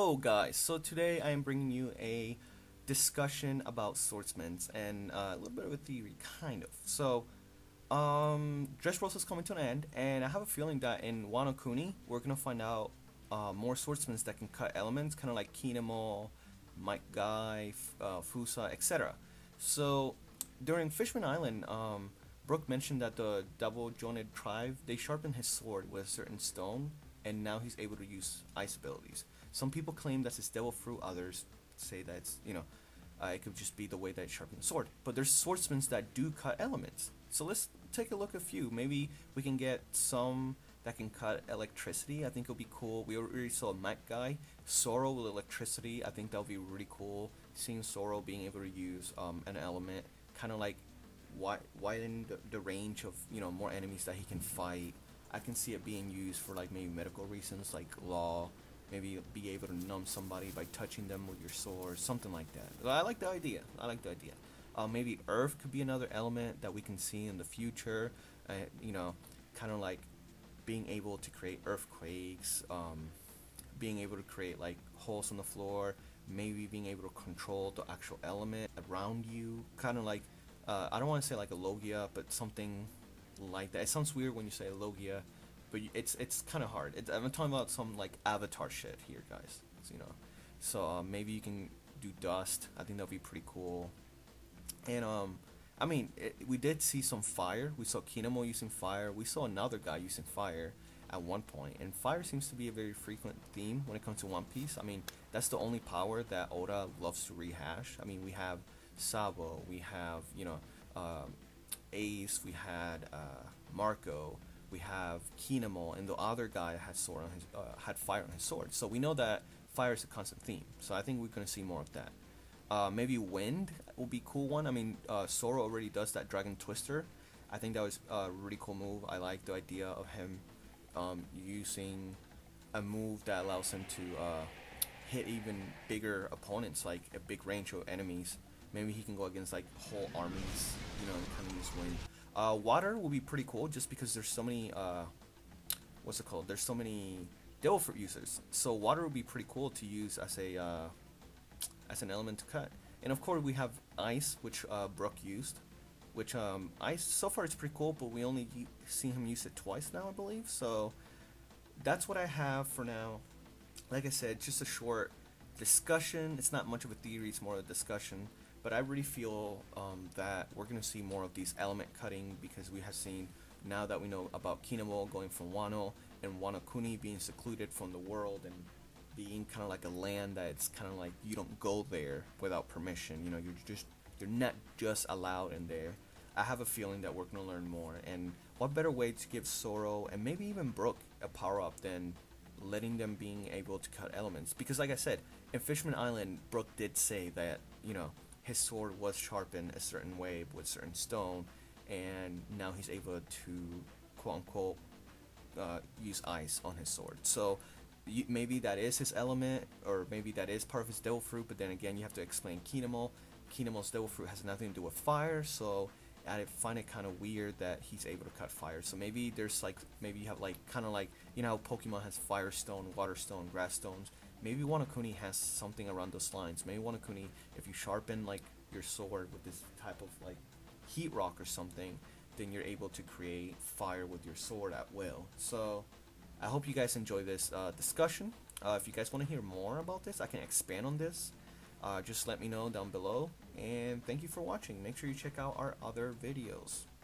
Hello guys, so today I am bringing you a discussion about swordsmen and a little bit of a theory, kind of. Dressrosa is coming to an end, and I have a feeling that in Wano Kuni we're gonna find out more swordsmen that can cut elements, kind of like Kinemo, Mike Guy, Fusa, etc. So during Fishman Island, Brook mentioned that the double-jointed tribe they sharpened his sword with a certain stone, and now he's able to use ice abilities. Some people claim that's his devil fruit. Others say that it could just be the way that it sharpens the sword. But there's swordsmen that do cut elements. So let's take a look at a few. Maybe we can get some that can cut electricity. I think it'll be cool. We already saw a Mech guy, Soro with electricity. I think that'll be really cool. Seeing Soro being able to use an element, kind of like widen the range of more enemies that he can fight. I can see it being used for like maybe medical reasons, like law. Maybe be able to numb somebody by touching them with your sword, something like that. I like the idea. Maybe earth could be another element that we can see in the future. You know, kind of like being able to create earthquakes, being able to create like holes on the floor, maybe being able to control the actual element around you, kind of like I don't want to say like a Logia, but something like that. It sounds weird when you say Logia, but it's kind of hard. I'm talking about some like Avatar shit here, guys. So maybe you can do dust. I think that'll be pretty cool. And I mean, we did see some fire. We saw Kinemo using fire. We saw another guy using fire at one point, and fire seems to be a very frequent theme when it comes to One Piece. I mean, that's the only power that Oda loves to rehash. I mean, we have Sabo, we have Ace, we had Marco, we have Kinemo, and the other guy had fire on his sword. So we know that fire is a constant theme. So I think we're gonna see more of that. Maybe wind will be a cool one. I mean, Soro already does that Dragon Twister. I think that was a really cool move. I like the idea of him using a move that allows him to hit even bigger opponents, like a big range of enemies. Maybe he can go against like whole armies, and kind of use wind. Water will be pretty cool just because there's so many, what's it called? There's so many devil fruit users. So water will be pretty cool to use as an element to cut. And of course we have ice, which Brook used. Which ice so far it's pretty cool, but we only see him use it twice now, I believe. So that's what I have for now. Like I said, just a short discussion. It's not much of a theory; it's more of a discussion. But I really feel that we're gonna see more of these element cutting because we have seen now that we know about Kinemo going from Wano and Wano Kuni being secluded from the world and being kind of like a land that's kind of like you don't go there without permission. You're not just allowed in there. I have a feeling that we're gonna learn more, and what better way to give Soro and maybe even Brook a power up than letting them being able to cut elements? Because like I said, in Fishman Island, Brook did say that his sword was sharpened a certain way with certain stone, and now he's able to quote unquote use ice on his sword. So maybe that is his element, or maybe that is part of his devil fruit. But then again, you have to explain Kinemo. Kinemo's devil fruit has nothing to do with fire, so I find it kind of weird that he's able to cut fire. So maybe there's like maybe you have like kind of like how Pokemon has fire stone, water stone, grass stones. Maybe Wano Kuni has something around those lines. Maybe Wano Kuni, if you sharpen like your sword with this type of like heat rock or something, then you're able to create fire with your sword at will. So I hope you guys enjoy this discussion. If you guys want to hear more about this, I can expand on this. Just let me know down below. And thank you for watching. Make sure you check out our other videos.